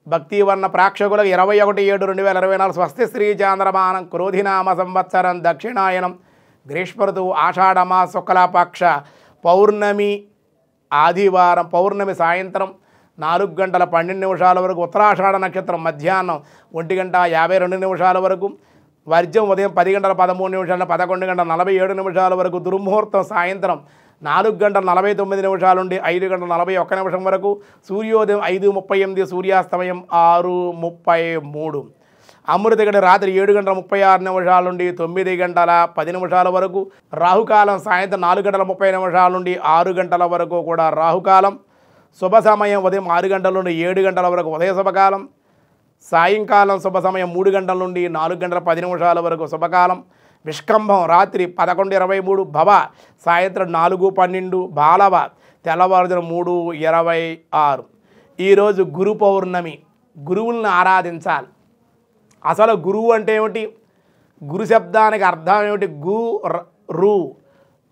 భక్తివర్ణ ప్రేక్షకులకు 21/7/2024 స్వస్తి శ్రీ చాంద్రమానం క్రోధినామ సంవత్సరం దక్షిణాయనం గ్రీష్మ ఋతువు ఆషాఢమా శుక్లపక్ష పౌర్ణమి ఆదివారం పౌర్ణమి సాయంత్రం 4:12 వరకు ఉత్తరాషాఢ నక్షత్రం మధ్యాహ్నం 1:52 వరకు వర్జం ఉదయం 10:13 11:47 వరకు దుర్ముహూర్తం సాయంత్రం 4:49 నుండి 5:41 వరకు సూర్యోదయం 5:38 సూర్యాస్తమయం 6:33 అమృతగడి రాత్రి 7:36 నుండి 9:10 వరకు రాహుకాలం సాయంత్రం 4:30 నుండి 6 గంటల వరకు కూడా రాహుకాలం శుభ సమయం ఉదయం 6 గంటల నుండి 7 గంటల వరకు ఉదయ శుభకాలం సాయంకాలం శుభ సమయం 3 గంటల నుండి 4:10 వరకు శుభకాలం విష్కంభం రాత్రి 11:23 భవ సాయంత్రం 4:12 బాలవ తెల్లవారుజామున 3:26 ఈరోజు గురు పౌర్ణమి గురువులను ఆరాధించాలి. అసలు గురువు అంటే ఏమిటి? గురు శబ్దానికి అర్థం ఏమిటి?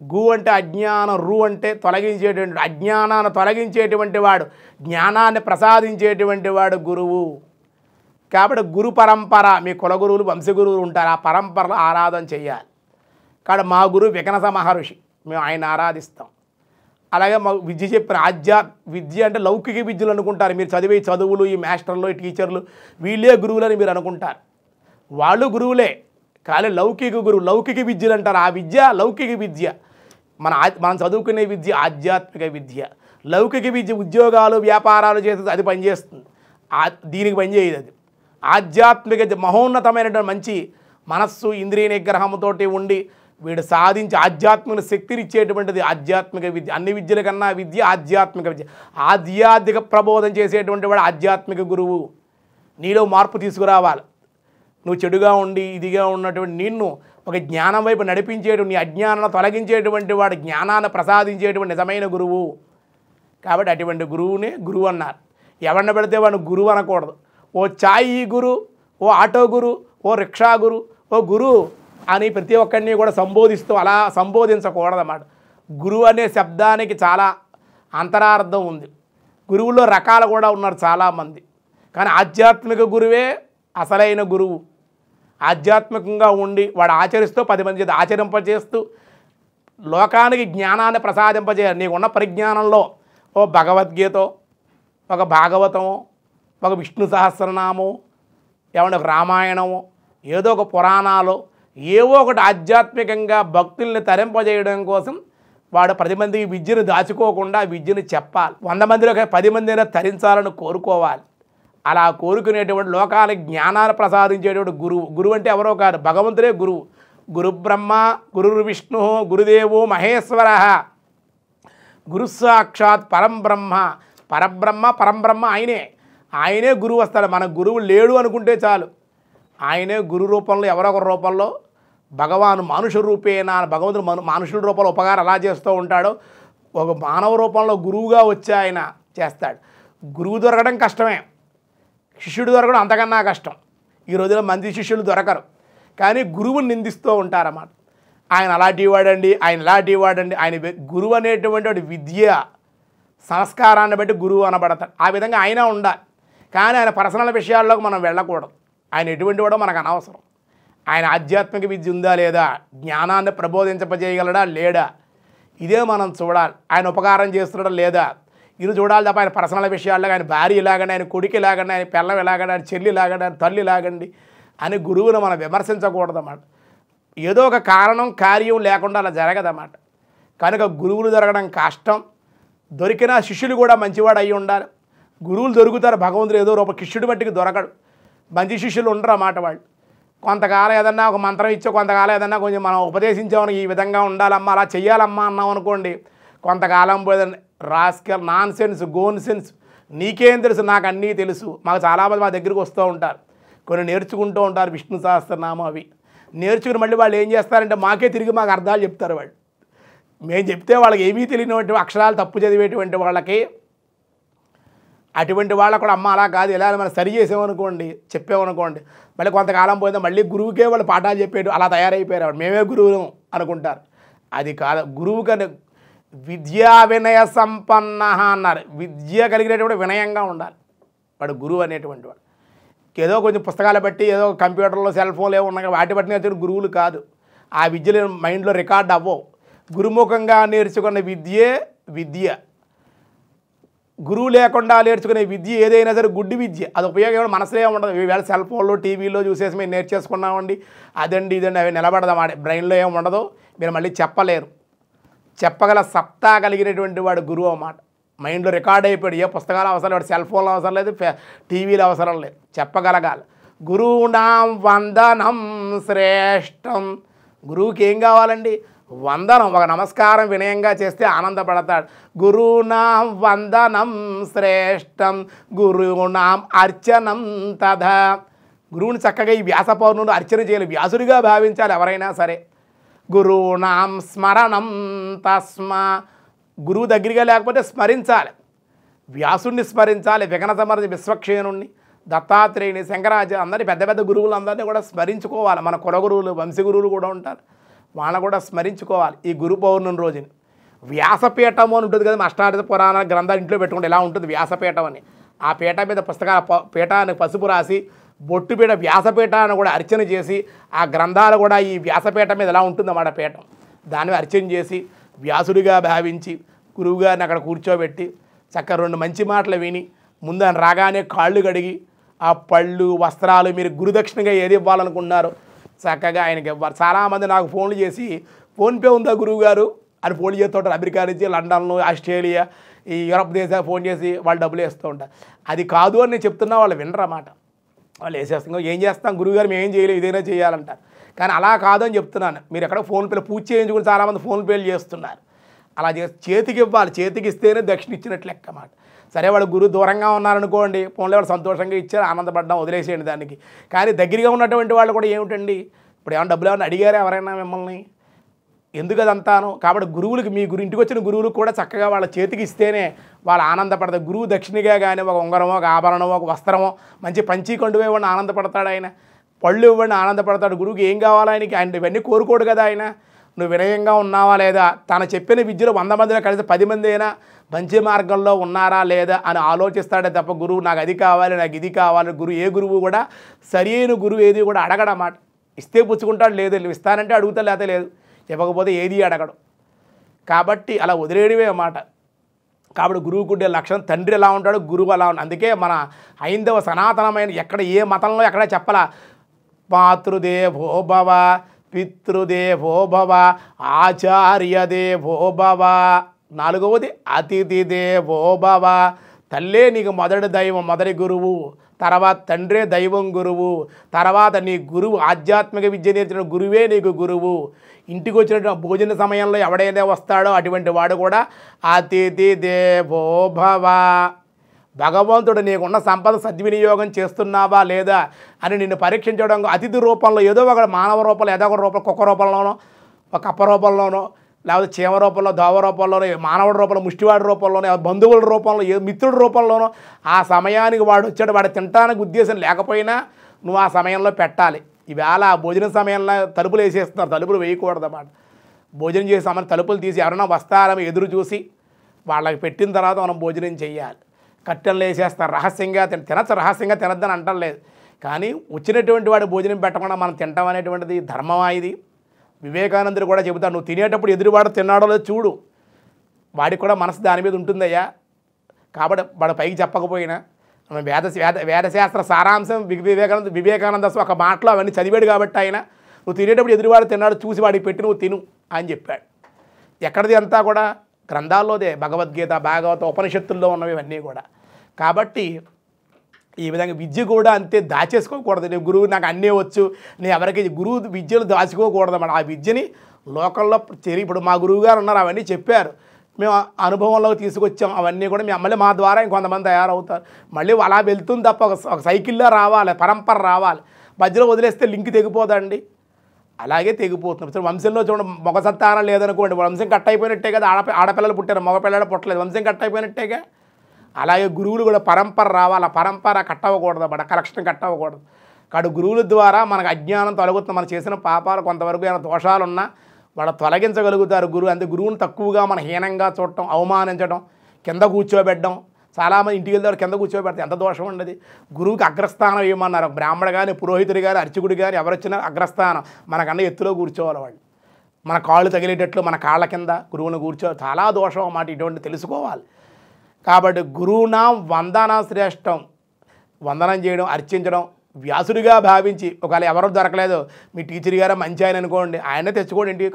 గు అంటే అజ్ఞానం, రు అంటే తొలగించేటువంటి అజ్ఞానాన్ని తొలగించేటువంటి వాడు, జ్ఞానాన్ని ప్రసాదించేటువంటి వాడు గురువు. కాబట్టి గురు పరంపర మీ కులగురువులు వంశగురువులు ఉంటారు, ఆ పరంపరలో ఆరాధన చేయాలి. కాబట్టి మా గురువు వికనస మహర్షి, మేము ఆయన ఆరాధిస్తాం. అలాగే మా విద్య చెప్పిన విద్య అంటే లౌకిక విద్యలు అనుకుంటారు మీరు, చదివే చదువులు ఈ మాస్టర్లు ఈ టీచర్లు వీళ్ళే గురువులని మీరు అనుకుంటారు. వాళ్ళు గురువులే కానీ లౌకిక గురువు, లౌకిక విద్యలు అంటారు. ఆ విద్య లౌకిక విద్య, మనం చదువుకునే విద్య ఆధ్యాత్మిక విద్య. లౌకిక విద్య ఉద్యోగాలు వ్యాపారాలు చేస్తే అది పనిచేస్తుంది, దీనికి పనిచేయదు. అది ఆధ్యాత్మిక మహోన్నతమైనటువంటి మంచి మనస్సు ఇంద్రియ నిగ్రహంతో ఉండి వీడు సాధించి ఆధ్యాత్మిక శక్తిని ఇచ్చేటువంటిది ఆధ్యాత్మిక విద్య. అన్ని విద్యల కన్నా విద్య ఆధ్యాత్మిక విద్య. ఆధ్యాత్మిక ప్రబోధం చేసేటువంటి వాడు ఆధ్యాత్మిక గురువు. నీలో మార్పు తీసుకురావాలి. నువ్వు చెడుగా ఉండి ఇదిగా ఉన్నటువంటి నిన్ను ఒక జ్ఞానం వైపు నడిపించేటువంటి, నీ అజ్ఞానాన్ని తొలగించేటువంటి వాడు, జ్ఞానాన్ని ప్రసాదించేటువంటి నిజమైన గురువు. కాబట్టి అటువంటి గురువునే గురువు అన్నారు. ఎవరిని పెడితే వాడిని గురువు అనకూడదు. ఓ చాయి గురు, ఓ ఆటో గురు, ఓ రిక్షా గురు, ఓ గురు అని ప్రతి ఒక్కరిని కూడా సంబోధిస్తూ అలా సంబోధించకూడదన్నమాట. గురువు అనే శబ్దానికి చాలా అంతరార్థం ఉంది. గురువుల్లో రకాలు కూడా ఉన్నారు చాలామంది, కానీ ఆధ్యాత్మిక గురువే అసలైన గురువు. ఆధ్యాత్మికంగా ఉండి వాడు ఆచరిస్తూ 10 మంది చేత ఆచరింపజేస్తూ లోకానికి జ్ఞానాన్ని ప్రసాదింపజేయాలి. నీకు ఉన్న పరిజ్ఞానంలో ఓ భగవద్గీతో, ఒక భాగవతమో, ఒక విష్ణు సహస్రనామో, ఏమన్నా ఒక రామాయణమో, ఏదో ఒక పురాణాలు, ఏవో ఒకటి ఆధ్యాత్మికంగా భక్తుల్ని తరింపజేయడం కోసం వాడు 10 మందికి విద్యను దాచుకోకుండా విద్యను చెప్పాలి. 100 మందిలో 10 మందిని తరించాలని కోరుకోవాలి. అలా కోరుకునేటువంటి లోకాలకు జ్ఞానాన్ని ప్రసాదించేటువంటి గురువు. గురువు అంటే ఎవరో కాదు, భగవంతుడే గురువు. గురు బ్రహ్మ గురు విష్ణు గురుదేవో మహేశ్వర గురు సాక్షాత్ పరంబ్రహ్మ. పరంబ్రహ్మ ఆయనే గురువు వస్తాడు. మన గురువు లేడు అనుకుంటే చాలు, ఆయనే గురు రూపంలో ఎవరో ఒక రూపంలో భగవాను మానుష రూపేనా, భగవంతుడు మానుషుల రూపంలో ఉపకారం ఎలా చేస్తూ ఉంటాడో ఒక మానవ రూపంలో గురువుగా వచ్చి ఆయన చేస్తాడు. గురువు దొరకడం కష్టమే, శిష్యుడు దొరకడం అంతకన్నా కష్టం. ఈ రోజుల్లో మంది శిష్యులు దొరకరు, కానీ గురువుని నిందిస్తూ ఉంటారన్నమాట. ఆయన అలాంటి వాడండి, ఆయన ఇలాంటి వాడండి. ఆయన గురువు అనేటువంటి విద్య సంస్కారాన్ని బట్టి గురువు అనబడతాడు. ఆ విధంగా ఆయన ఉండాలి. కానీ ఆయన పర్సనల్ విషయాల్లోకి మనం వెళ్ళకూడదు. ఆయన ఎటువంటి వాడో మనకు అనవసరం. ఆయన ఆధ్యాత్మిక విద్య ఉందా లేదా, జ్ఞానాన్ని ప్రబోధించజేయగలడా లేడా, ఇదే మనం చూడాలి. ఆయన ఉపకారం చేస్తున్నాడా లేదా ఇది చూడాలి తప్ప ఆయన పర్సనల్ విషయాల్లో ఆయన భార్య ఇలాగండి, ఆయన కొడుకు ఇలాగండి, ఆయన పిల్లం ఇలాగండి, ఆయన చెల్లి ఇలాగండి, ఆయన తల్లి ఇలాగండి అని గురువును మనం విమర్శించకూడదన్నమాట. ఏదో ఒక కారణం కార్యం లేకుండా అలా జరగదన్నమాట. కనుక గురువులు దొరకడం కష్టం. దొరికిన శిష్యులు కూడా మంచివాడు అయి ఉండాలి. గురువులు దొరుకుతారు, భగవంతుడు ఏదో రూప శిష్యుడి మట్టికి దొరకడు. మంచి శిష్యులు ఉండరు అన్నమాట. వాళ్ళు కొంతకాలం ఏదన్నా ఒక మంత్రం ఇచ్చో, కొంతకాలం ఏదన్నా కొంచెం మనం ఉపదేశించామని ఈ విధంగా ఉండాలమ్మా, అలా చెయ్యాలమ్మా అన్నాం అనుకోండి, కొంతకాలం పోయేదండి rascal nonsense gone sense, నీకేం తెలుసు నాకు అన్నీ తెలుసు. మాకు చాలామంది మా దగ్గరికి వస్తూ ఉంటారు, కొన్ని నేర్చుకుంటూ ఉంటారు విష్ణు సహస్రనామం అవి నేర్చుకుని మళ్ళీ వాళ్ళు ఏం చేస్తారంటే మాకే తిరిగి మాకు అర్థాలు చెప్తారు. వాళ్ళు మేము చెప్తే వాళ్ళకి ఏమీ తెలియనటువంటి అక్షరాలు తప్పు చదివేటువంటి వాళ్ళకి, అటువంటి వాళ్ళకు కూడా అమ్మ అలా కాదు ఎలా మనం సరి చేసామనుకోండి, చెప్పామనుకోండి, మళ్ళీ కొంతకాలం పోయిందా మళ్ళీ గురువుకే వాళ్ళు పాఠాలు చెప్పేటు అలా తయారైపోయారు. మేమే గురువును అనుకుంటారు. అది కాదు. గురువు కన్నా విద్యా వినయ సంపన్న అన్నారు. విద్య కలిగినటువంటి వినయంగా ఉండాలి. వాడు గురువు అనేటువంటి వాడు. ఏదో కొంచెం పుస్తకాలు బట్టి ఏదో కంప్యూటర్లో సెల్ ఫోన్లు ఏమో ఉన్నాయి వాటి బట్టి నేర్చుకునే గురువులు కాదు. ఆ విద్యలు మైండ్లో రికార్డ్ అవ్వవు. గురుముఖంగా నేర్చుకున్న విద్యే విద్య. గురువు లేకుండా నేర్చుకునే విద్య ఏదైనా సరే గుడ్డి విద్య. అది ఉపయోగం మనసులో ఉండదు. ఈవేళ సెల్ ఫోన్లో టీవీలో చూసేసి మేము నేర్చేసుకున్నామండి అదండి ఇదండి అవి నిలబడదాం బ్రెయిన్లో ఏమి ఉండదు. మీరు మళ్ళీ చెప్పలేరు. చెప్పగల సత్తా కలిగినటువంటి వాడు గురువు అన్నమాట. మైండ్లో రికార్డ్ అయిపోయాడు. ఏ పుస్తకాలు అవసరం లేదు, సెల్ ఫోన్లు అవసరం లేదు, టీవీలు అవసరం లేదు, చెప్పగలగాలి. గురువునాం వందనం శ్రేష్టం. గురువుకి ఏం కావాలండి? వందనం. ఒక నమస్కారం వినయంగా చేస్తే ఆనందపడతాడు. గురువునాం వందనం శ్రేష్టం గురువునాం అర్చనం తథా. గురువుని చక్కగా ఈ వ్యాస పౌర్ణులు అర్చన చేయాలి, వ్యాసుడిగా భావించాలి ఎవరైనా సరే. గురువునాం స్మరణం తస్మా. గురువు దగ్గరగా లేకపోతే స్మరించాలి. వ్యాసుడిని స్మరించాలి, విఘ్న సమర్థ విశ్వక్షేణుణ్ణి, దత్తాత్రేయుని, శంకరాచార్య అందరినీ పెద్ద పెద్ద గురువులందరినీ కూడా స్మరించుకోవాలి. మన కులగురువులు వంశగురువులు కూడా ఉంటారు, వాళ్ళని కూడా స్మరించుకోవాలి ఈ గురు పౌర్ణమి రోజుని. వ్యాసపీఠము అని ఉంటుంది కదా, అష్టాదశ పురాణ గ్రంథాలు ఇంట్లో పెట్టుకుంటే ఎలా ఉంటుంది వ్యాసపీఠం అని. ఆ పీఠ మీద పుస్తకాల పీఠాన్ని పసుపు రాసి బొట్టుపీఠ వ్యాసపీఠాన్ని కూడా అర్చన చేసి ఆ గ్రంథాలు కూడా ఈ వ్యాసపీఠం మీద ఎలా ఉంటుందన్నమాట పీఠం. దాన్ని అర్చన చేసి వ్యాసుడిగా భావించి గురువుగారిని అక్కడ కూర్చోబెట్టి చక్కగా 2 మంచి మాటలు విని ముందు ఆయన రాగానే కాళ్ళు కడిగి ఆ పళ్ళు వస్త్రాలు మీరు గురుదక్షిణగా ఏది ఇవ్వాలనుకున్నారో చక్కగా ఆయనకి ఇవ్వాలి. చాలామంది నాకు ఫోన్లు చేసి ఫోన్పే ఉందా గురువుగారు అని ఫోన్ చేస్తూ ఉంటారు. అమెరికా నుంచి, లండన్లో, ఆస్ట్రేలియా, ఈ యూరప్ దేశాలు ఫోన్ చేసి వాళ్ళు డబ్బులు వేస్తూ ఉంటారు. అది కాదు అని నేను చెప్తున్నా, వాళ్ళు వినరన్నమాట. వాళ్ళు వేసేస్తాం, ఏం చేస్తాం గురువుగారు మేము ఏం చేయలేదు ఇదైనా చేయాలంటారు. కానీ అలా కాదు అని చెప్తున్నాను. మీరు ఎక్కడ ఫోన్పేలో పూజ చేయించుకుని చాలామంది ఫోన్పేలు చేస్తున్నారు. అలా చేసి చేతికి ఇవ్వాలి, చేతికి ఇస్తేనే దక్షిణ ఇచ్చినట్లు లెక్క అన్నమాట. సరే వాడు గురువు దూరంగా ఉన్నారనుకోండి, ఫోన్లో వాళ్ళు సంతోషంగా ఇచ్చారు, ఆనందపడ్డాం, వదిలేసేయండి దానికి. కానీ దగ్గరగా ఉన్నటువంటి వాళ్ళు కూడా ఏమిటండి, ఇప్పుడు ఏమైనా డబ్బులు ఏమైనా అడిగారా ఎవరైనా మిమ్మల్ని? ఎందుకు అదంతాను? కాబట్టి గురువులకి మీ ఇంటికి వచ్చిన గురువులకు కూడా చక్కగా వాళ్ళ చేతికి ఇస్తేనే వాళ్ళు ఆనందపడతారు. గురువు దక్షిణగా కానీ ఒక ఉంగరమో, ఒక ఆభరణమో, ఒక వస్త్రమో, మంచి పంచీ కండువే ఇవ్వండి ఆనందపడతాడు ఆయన. పళ్ళు ఇవ్వండి ఆనందపడతాడు. గురువుకి ఏం కావాలి ఆయనకి? ఆయన ఇవన్నీ కోరుకోడు కదా ఆయన. నువ్వు వినయంగా ఉన్నావా లేదా, తను చెప్పిన విద్యలో 100 మందిలో కలిసి 10 మంది అయినా మంచి మార్గంలో ఉన్నారా లేదా అని ఆలోచిస్తాడే తప్ప గురువు నాకు అది కావాలి, నాకు ఇది కావాలి. ఏ గురువు కూడా సరైన గురువు ఏది కూడా అడగడమాట. ఇస్తే పుచ్చుకుంటాడు, లేదు నువ్వు ఇస్తానంటే అడుగుతా, లేకపోతే లేదు, ఇవ్వకపోతే ఏది అడగడు. కాబట్టి అలా వదిలేయడమే అన్నమాట. కాబట్టి గురువుకు ఉండే లక్షణం, తండ్రి ఎలా ఉంటాడు గురువు అలా ఉంటాడు. అందుకే మన హైందవ సనాతనమైన ఎక్కడ ఏ మతంలో ఎక్కడ చెప్పలా, మాతృదేవో భవ, పితృదేవో భవ, ఆచార్యదేవో భవ, 4వది అతిథి దేవో భవ. తల్లే నీకు మొదటి దైవం, మొదటి గురువు, తర్వాత తండ్రే దైవం గురువు, తర్వాత నీ గురువు ఆధ్యాత్మిక విద్య నేర్చిన గురువే నీకు గురువు. ఇంటికి వచ్చిన భోజన సమయంలో ఎవడైతే వస్తాడో అటువంటి వాడు కూడా అతిథి దేవో భవ. భగవంతుడు నీకున్న సంపద సద్వినియోగం చేస్తున్నావా లేదా అని నిన్ను పరీక్షించడం అతిథి రూపంలో, ఏదో ఒక మానవ రూపంలో, ఏదో ఒక రూపంలో, కుక్క రూపంలోనో, ఒక కప్ప రూపంలోనో, లేకపోతే చీమ రూపంలో, దోవ రూపంలోనో, మానవుడి రూపంలో, ముష్టివాడి రూపంలోనో, బంధువుల రూపంలో, మిత్రుడి రూపంలోనో ఆ సమయానికి వాడు వచ్చాడు. వాడు తినడానికి ఉద్దేశం లేకపోయినా నువ్వు ఆ సమయంలో పెట్టాలి. ఈవేళ భోజనం సమయంలో తలుపులు వేసేస్తున్నారు, తలుపులు వేయకూడదు అన్నమాట. భోజనం చేసే సమయం తలుపులు తీసి ఎవరైనా వస్తారని ఎదురు చూసి వాళ్ళకి పెట్టిన తర్వాత మనం భోజనం చేయాలి. కట్టెలు వేసేస్తారు, రహస్యంగా తినచ్చు, రహస్యంగా తినద్దని అంటలేదు. కానీ వచ్చినటువంటి వాడు భోజనం పెట్టకుండా మనం తింటాం అనేటువంటిది ధర్మమా ఇది? వివేకానందుడు కూడా చెబుతాడు, నువ్వు తినేటప్పుడు ఎదురువాడు తిన్నాడో లేదో చూడు, వాడికి కూడా మనసు దాని మీద ఉంటుందయ్యా. కాబట్టి వాడు పైకి చెప్పకపోయినా వేదశాస్త్ర సారాంశం వివేకానంద ఒక మాటలో అవన్నీ చదివాడు కాబట్టి ఆయన నువ్వు తినేటప్పుడు ఎదురువాడు తిన్నాడు చూసి వాడికి పెట్టి నువ్వు తిను అని చెప్పాడు. ఎక్కడిది అంతా కూడా గ్రంథాల్లోదే, భగవద్గీత, భాగవత, ఉపనిషత్తుల్లో ఉన్నవి ఇవన్నీ కూడా. కాబట్టి ఈ విధంగా విద్య కూడా అంతే దాచేసుకోకూడదు. నేను గురువు నాకు అన్నీ వచ్చు, నేను ఎవరికి గురువు విద్యలు దాచుకోకూడదు అన్నమాట. ఆ విద్యని లోకల్లో ఇప్పుడు మా గురువు గారు ఉన్నారు, అవన్నీ చెప్పారు, మేము అనుభవంలోకి తీసుకొచ్చాం. అవన్నీ కూడా మళ్ళీ మా ద్వారా ఇంకొంతమంది తయారవుతారు. మళ్ళీ అలా వెళ్తుంది తప్ప ఒక సైకిల్లో రావాలి, పరంపర రావాలి. మధ్యలో వదిలేస్తే లింక్ తెగిపోదండి, అలాగే తెగిపోతుంది. ఇప్పుడు వంశంలో చూడండి, మగ సంతానం లేదనుకోండి, వంశం కట్ అయిపోయినట్టే కదా. ఆడపిల్లలు పుట్టారు, మగపిల్లలు పుట్టలేదు, వంశం కట్ అయిపోయినట్టేగా. అలాగే గురువులు కూడా పరంపర రావాలి, పరంపర కట్ అవ్వకూడదు అన్నమాట, కలెక్షన్ కట్ అవ్వకూడదు. కాబట్టి గురువుల ద్వారా మనకు అజ్ఞానం తొలగుతుంది. మనం చేసిన పాపాలు కొంతవరకు ఏమైనా దోషాలున్నా వాళ్ళు తొలగించగలుగుతారు గురువు. అంతే గురువుని తక్కువగా మన హీనంగా చూడటం, అవమానించడం, కింద కూర్చోబెట్టడం, చాలామంది ఇంటికి వెళ్తే కింద కూర్చోబెడతారు. ఎంత దోషం ఉండదు. గురువుకి అగ్రస్థానం ఏమన్నారు, బ్రాహ్మణ కానీ పురోహితుడు కానీ అర్చకుడు కానీ ఎవరు వచ్చినా అగ్రస్థానం, మనకన్నా ఎత్తులో కూర్చోవాలి వాళ్ళు. మన కాళ్ళు తగిలేటట్లు మన కాళ్ళ కింద గురువుని కూర్చోవాలి. చాలా దోషం అన్నమాట. ఇటువంటి తెలుసుకోవాలి. కాబట్టి గురువునాం వందన శ్రేష్టం. వందనం చేయడం, అర్చించడం వ్యాసుడిగా భావించి, ఒకవేళ ఎవరో దొరకలేదు మీ టీచర్ గారు మంచి ఆయన అనుకోండి, ఆయనే తెచ్చుకోండి. ఇంటికి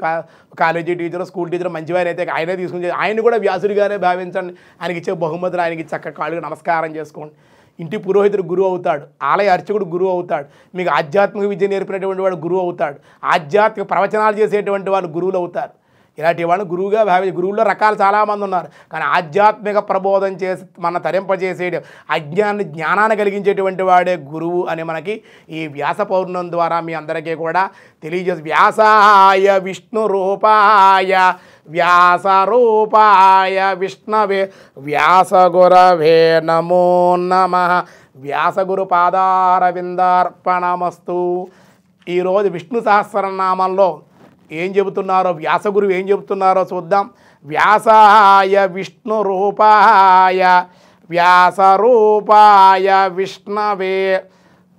కాలేజీ టీచర్ స్కూల్ టీచర్ మంచివారు అయితే ఆయనే తీసుకుని ఆయన కూడా వ్యాసుడిగానే భావించండి. ఆయనకి ఇచ్చే బహుమతులు ఆయనకి చక్కగా కాళ్ళకి నమస్కారం చేసుకోండి. ఇంటి పురోహితుడు గురువు అవుతాడు, ఆలయ అర్చకుడు గురువు అవుతాడు, మీకు ఆధ్యాత్మిక విద్య నేర్పినటువంటి వాడు గురువు అవుతాడు, ఆధ్యాత్మిక ప్రవచనాలు చేసేటువంటి వాళ్ళు గురువులు అవుతారు. ఇలాంటి వాళ్ళు గురువుగా భావించి, గురువుల్లో రకాలు చాలామంది ఉన్నారు. కానీ ఆధ్యాత్మిక ప్రబోధం చేసి మన తరింపజేసేయడం, అజ్ఞానాన్ని జ్ఞానాన్ని కలిగించేటువంటి వాడే గురువు అని మనకి ఈ వ్యాస పౌర్ణమి ద్వారా మీ అందరికీ కూడా తెలియజేసి, వ్యాసాయ విష్ణు రూపాయ వ్యాస రూపాయ విష్ణవే వ్యాసగురవే నమో నమః. వ్యాసగురు పాదారవిందార్పణమస్తు. ఈరోజు విష్ణు సహస్రనామంలో ఏం చెబుతున్నారో, వ్యాసగురువు ఏం చెబుతున్నారో చూద్దాం. వ్యాసాయ విష్ణు రూపాయ వ్యాస రూపాయ విష్ణవే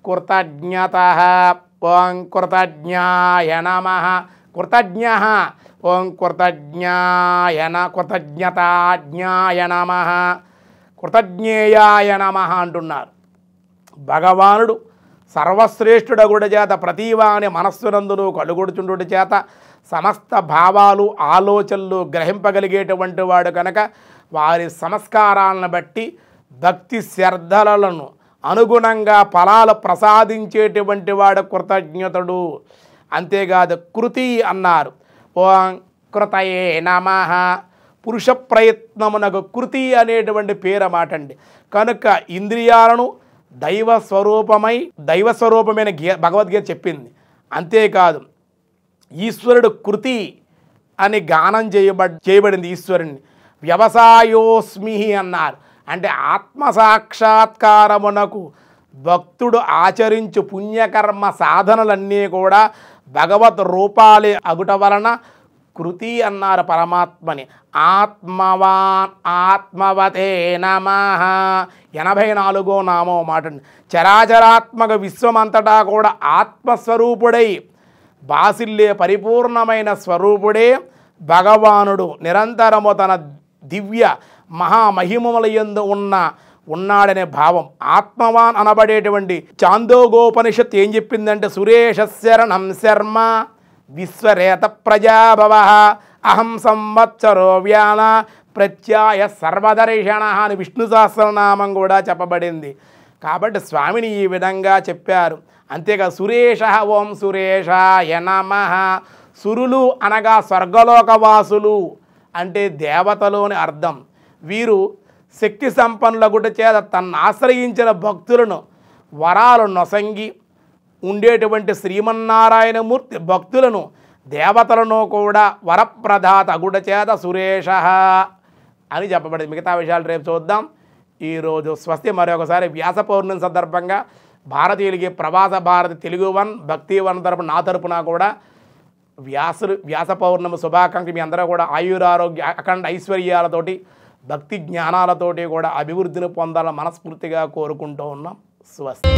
కృతజ్ఞతః ఓం కృతజ్ఞాయ నమః. కృతజ్ఞః ఓం కృతజ్ఞతాజ్ఞాయ నమః, కృతజ్ఞేయాయ నమః అంటున్నారు. భగవానుడు సర్వశ్రేష్ఠుడగుడ చేత ప్రతీవాని మనస్సునందును కలుగొడుచుండుట చేత సమస్త భావాలు ఆలోచనలు గ్రహింపగలిగేటువంటి వాడు కనుక వారి సంస్కారాలను బట్టి భక్తి శ్రద్ధలను అనుగుణంగా ఫలాలు ప్రసాదించేటువంటి వాడు కృతజ్ఞతుడు. అంతేకాదు కృతి అన్నారు. ఓం కృతయే నమః. పురుష ప్రయత్నమునకు కృతి అనేటువంటి పేరు మాట అండి. కనుక ఇంద్రియాలను దైవస్వరూపమైన భగవద్గీత చెప్పింది. అంతేకాదు ఈశ్వరుడు కృతి అని గానం చేయబడింది. ఈశ్వరుని వ్యవసాయోస్మి అన్నారు. అంటే ఆత్మసాక్షాత్కారమునకు భక్తుడు ఆచరించు పుణ్యకర్మ సాధనలన్నీ కూడా భగవత్ రూపాలే అగుట వలన కృతి అన్నారు పరమాత్మని. ఆత్మవాన్ ఆత్మవతే నమః. 84వ నామో మాట. చరాచరాత్మక విశ్వమంతటా కూడా ఆత్మస్వరూపుడై బాసిల్లే పరిపూర్ణమైన స్వరూపుడే భగవానుడు నిరంతరము తన దివ్య మహామహిమములయందు ఉన్నాడనే భావం. ఆత్మవాన్ అనబడేటువంటి చాందోగోపనిషత్ ఏం చెప్పిందంటే, సురేష శరణం శర్మ విశ్వరేత ప్రజాభవ అహం సంవత్సరో వ్యాన ప్రత్యాయ సర్వదర్శన అని విష్ణు సహస్రనామం కూడా చెప్పబడింది. కాబట్టి స్వామిని ఈ విధంగా చెప్పారు. అంతేకాదు సురేష ఓం సురేషాయ నమః. సురులు అనగా స్వర్గలోకవాసులు అంటే దేవతలు అని అర్థం. వీరు శక్తి సంపన్నులగుట చేత తన్ను ఆశ్రయించిన భక్తులను వరాలు నొసంగి ఉండేటువంటి శ్రీమన్నారాయణమూర్తి భక్తులను దేవతలను కూడా వరప్రదాత అగుట చేత సురేష అని చెప్పబడింది. మిగతా విషయాలు రేపు చూద్దాం. ఈరోజు స్వస్తి. మరొకసారి వ్యాస పౌర్ణమి సందర్భంగా భారతీయులకి ప్రవాస భారతి తెలుగు వన్ భక్తి వన్ తరపున నా తరపున కూడా వ్యాస పౌర్ణమి శుభాకాంక్షలు. మీ అందరూ కూడా ఆయురారోగ్య అఖండ ఐశ్వర్యాలతోటి భక్తి జ్ఞానాలతోటి కూడా అభివృద్ధిని పొందాలని మనస్ఫూర్తిగా కోరుకుంటూ ఉన్నాం. స్వస్తి.